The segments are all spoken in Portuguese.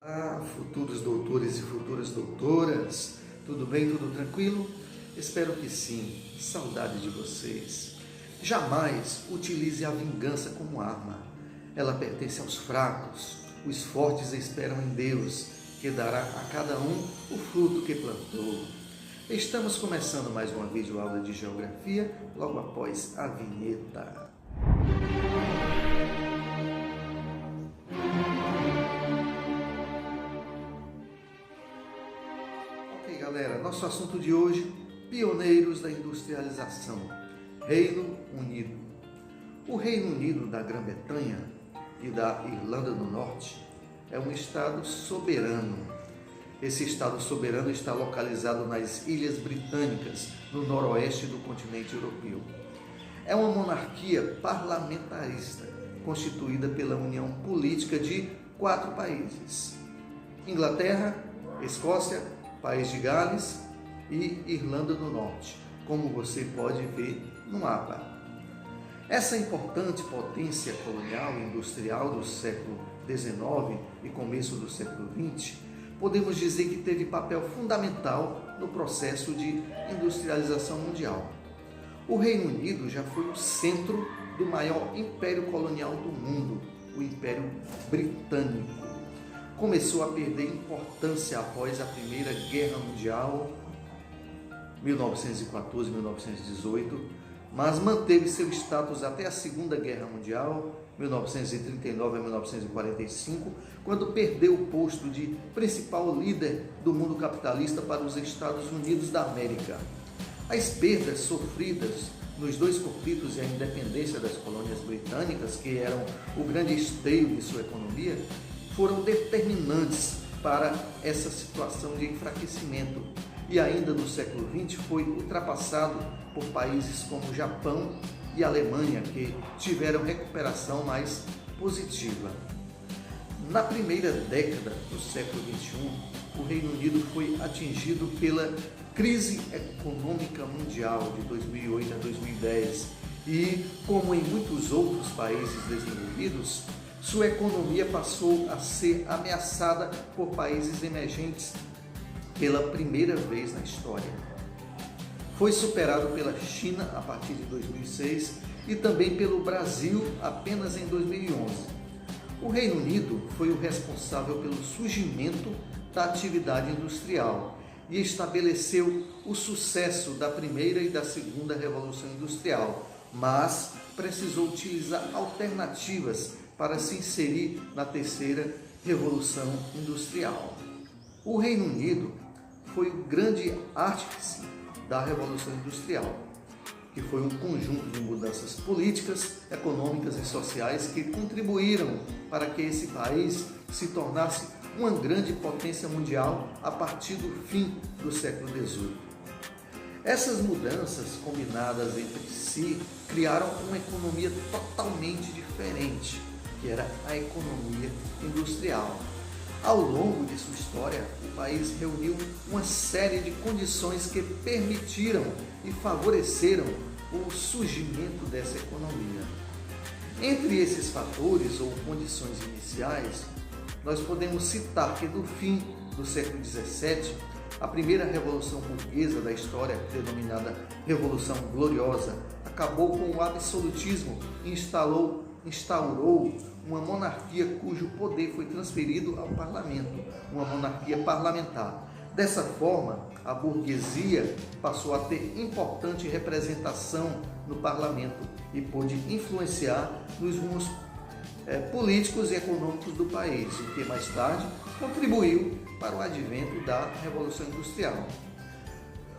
Olá, futuros doutores e futuras doutoras, tudo bem, tudo tranquilo? Espero que sim, saudade de vocês. Jamais utilize a vingança como arma, ela pertence aos fracos, os fortes esperam em Deus, que dará a cada um o fruto que plantou. Estamos começando mais uma videoaula de geografia, logo após a vinheta. Ok, galera, nosso assunto de hoje, pioneiros da industrialização, Reino Unido. O Reino Unido da Grã-Bretanha e da Irlanda do Norte é um estado soberano. Esse estado soberano está localizado nas Ilhas Britânicas, no noroeste do continente europeu. É uma monarquia parlamentarista, constituída pela união política de 4 países: Inglaterra, Escócia, País de Gales e Irlanda do Norte, como você pode ver no mapa. Essa importante potência colonial e industrial do século XIX e começo do século XX, podemos dizer que teve papel fundamental no processo de industrialização mundial. O Reino Unido já foi o centro do maior império colonial do mundo, o Império Britânico. Começou a perder importância após a Primeira Guerra Mundial, 1914-1918, mas manteve seu status até a Segunda Guerra Mundial, 1939 a 1945, quando perdeu o posto de principal líder do mundo capitalista para os Estados Unidos da América. As perdas sofridas nos 2 conflitos e a independência das colônias britânicas, que eram o grande esteio de sua economia, foram determinantes para essa situação de enfraquecimento. E ainda no século XX foi ultrapassado por países como Japão e Alemanha, que tiveram recuperação mais positiva. Na primeira década do século XXI, o Reino Unido foi atingido pela crise econômica mundial de 2008 a 2010 e, como em muitos outros países desenvolvidos, sua economia passou a ser ameaçada por países emergentes pela primeira vez na história. Foi superado pela China a partir de 2006 e também pelo Brasil apenas em 2011. O Reino Unido foi o responsável pelo surgimento da atividade industrial e estabeleceu o sucesso da primeira e da segunda Revolução Industrial, mas precisou utilizar alternativas para se inserir na terceira Revolução Industrial. O Reino Unido foi o grande artífice da Revolução Industrial, que foi um conjunto de mudanças políticas, econômicas e sociais que contribuíram para que esse país se tornasse uma grande potência mundial a partir do fim do século XVIII. Essas mudanças combinadas entre si criaram uma economia totalmente diferente, que era a economia industrial. Ao longo de sua história, o país reuniu uma série de condições que permitiram e favoreceram o surgimento dessa economia. Entre esses fatores ou condições iniciais, nós podemos citar que no fim do século XVII, a primeira revolução burguesa da história, denominada Revolução Gloriosa, acabou com o absolutismo e instaurou uma monarquia cujo poder foi transferido ao parlamento, uma monarquia parlamentar. Dessa forma, a burguesia passou a ter importante representação no parlamento e pôde influenciar nos rumos políticos e econômicos do país, o que mais tarde contribuiu para o advento da Revolução Industrial.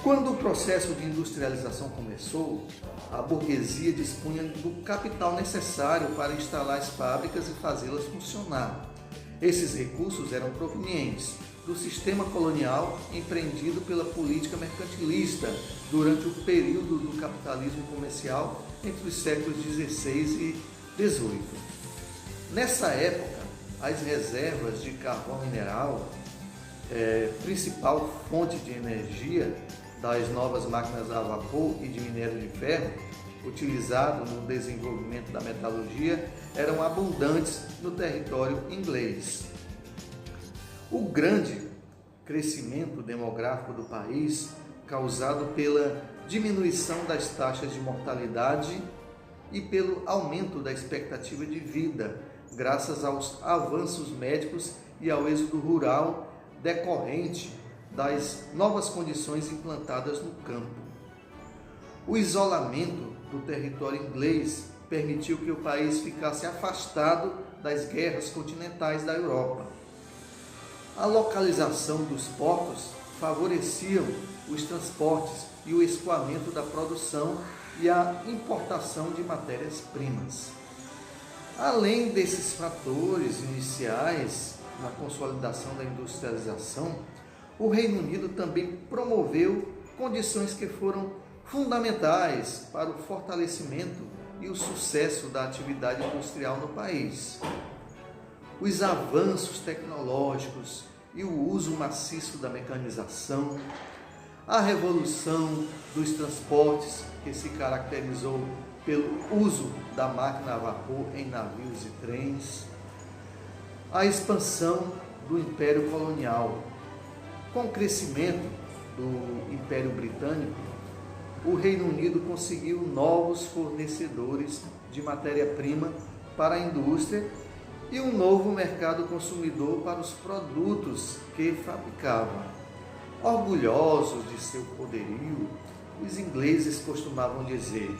Quando o processo de industrialização começou, a burguesia dispunha do capital necessário para instalar as fábricas e fazê-las funcionar. Esses recursos eram provenientes do sistema colonial empreendido pela política mercantilista durante o período do capitalismo comercial entre os séculos XVI e XVIII. Nessa época, as reservas de carvão mineral, principal fonte de energia das novas máquinas a vapor e de minério de ferro, utilizado no desenvolvimento da metalurgia, eram abundantes no território inglês. O grande crescimento demográfico do país, causado pela diminuição das taxas de mortalidade e pelo aumento da expectativa de vida, graças aos avanços médicos e ao êxodo rural decorrente das novas condições implantadas no campo. O isolamento do território inglês permitiu que o país ficasse afastado das guerras continentais da Europa. A localização dos portos favorecia os transportes e o escoamento da produção e a importação de matérias-primas. Além desses fatores iniciais na consolidação da industrialização, o Reino Unido também promoveu condições que foram fundamentais para o fortalecimento e o sucesso da atividade industrial no país. Os avanços tecnológicos e o uso maciço da mecanização, a revolução dos transportes, que se caracterizou pelo uso da máquina a vapor em navios e trens, a expansão do Império Colonial. Com o crescimento do Império Britânico, o Reino Unido conseguiu novos fornecedores de matéria-prima para a indústria e um novo mercado consumidor para os produtos que fabricava. Orgulhosos de seu poderio, os ingleses costumavam dizer: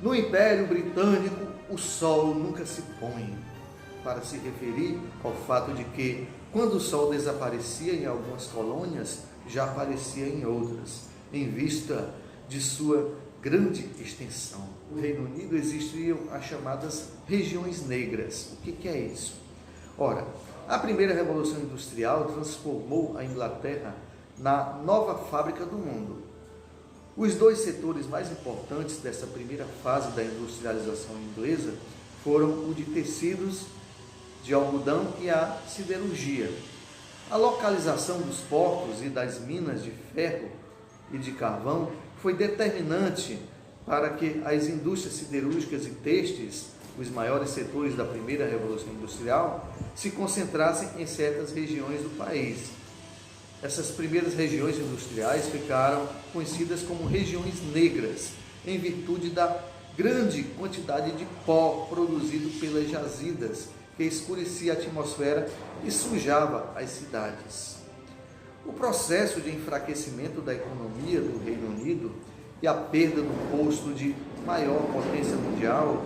no Império Britânico o sol nunca se põe, para se referir ao fato de que, quando o sol desaparecia em algumas colônias, já aparecia em outras, em vista de sua grande extensão. No Reino Unido existiam as chamadas regiões negras. O que é isso? Ora, a primeira Revolução Industrial transformou a Inglaterra na nova fábrica do mundo. Os dois setores mais importantes dessa primeira fase da industrialização inglesa foram o de tecidos, de algodão e a siderurgia. A localização dos portos e das minas de ferro e de carvão foi determinante para que as indústrias siderúrgicas e têxteis, os maiores setores da primeira Revolução Industrial, se concentrassem em certas regiões do país. Essas primeiras regiões industriais ficaram conhecidas como regiões negras, em virtude da grande quantidade de pó produzido pelas jazidas, que escurecia a atmosfera e sujava as cidades. O processo de enfraquecimento da economia do Reino Unido e a perda do posto de maior potência mundial,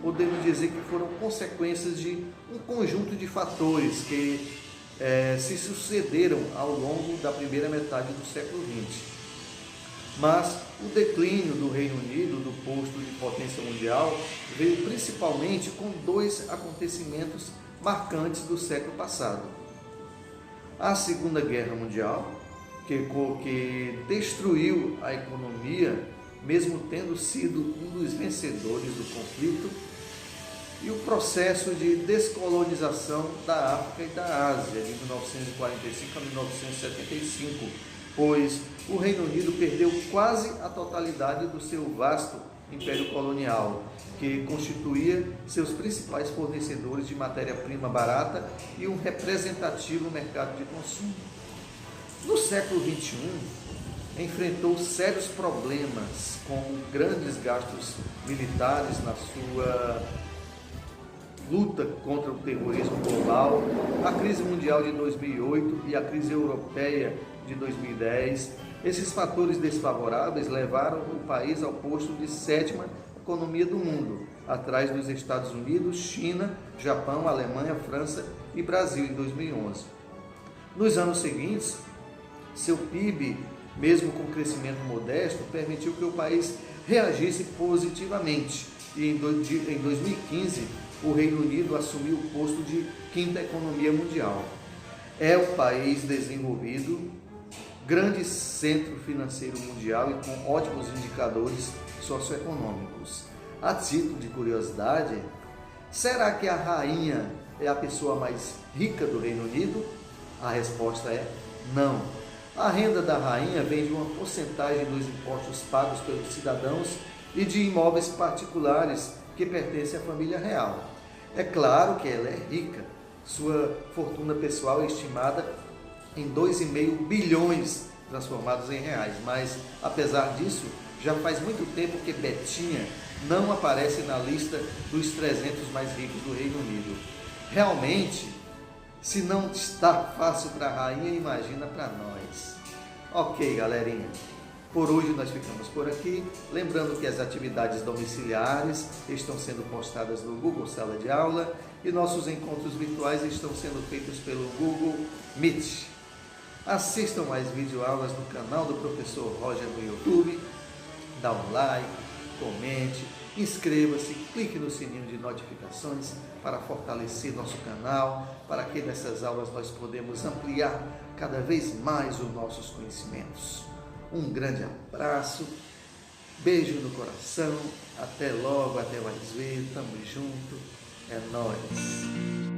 podemos dizer que foram consequências de um conjunto de fatores que se sucederam ao longo da primeira metade do século XX. Mas o declínio do Reino Unido do posto de potência mundial veio principalmente com dois acontecimentos marcantes do século passado. A Segunda Guerra Mundial, que destruiu a economia, mesmo tendo sido um dos vencedores do conflito, e o processo de descolonização da África e da Ásia, de 1945 a 1975, pois o Reino Unido perdeu quase a totalidade do seu vasto império colonial, que constituía seus principais fornecedores de matéria-prima barata e um representativo mercado de consumo. No século XXI, enfrentou sérios problemas com grandes gastos militares na sua luta contra o terrorismo global, a crise mundial de 2008 e a crise europeia de 2010. Esses fatores desfavoráveis levaram o país ao posto de sétima economia do mundo, atrás dos Estados Unidos, China, Japão, Alemanha, França e Brasil em 2011. Nos anos seguintes, seu PIB, mesmo com crescimento modesto, permitiu que o país reagisse positivamente e em 2015 o Reino Unido assumiu o posto de quinta economia mundial. É o país desenvolvido, grande centro financeiro mundial e com ótimos indicadores socioeconômicos. A título de curiosidade, será que a rainha é a pessoa mais rica do Reino Unido? A resposta é não. A renda da rainha vem de uma porcentagem dos impostos pagos pelos cidadãos e de imóveis particulares que pertencem à família real. É claro que ela é rica. Sua fortuna pessoal é estimada em 2,5 bilhões transformados em reais. Mas, apesar disso, já faz muito tempo que Betinha não aparece na lista dos 300 mais ricos do Reino Unido. Realmente, se não está fácil para a rainha, imagina para nós. Ok, galerinha. Por hoje nós ficamos por aqui. Lembrando que as atividades domiciliares estão sendo postadas no Google Sala de Aula e nossos encontros virtuais estão sendo feitos pelo Google Meet. Assistam mais videoaulas no canal do Professor Roger no YouTube. Dá um like, comente, inscreva-se, clique no sininho de notificações para fortalecer nosso canal, para que nessas aulas nós podemos ampliar cada vez mais os nossos conhecimentos. Um grande abraço, beijo no coração, até logo, até mais ver, tamo junto, é nóis!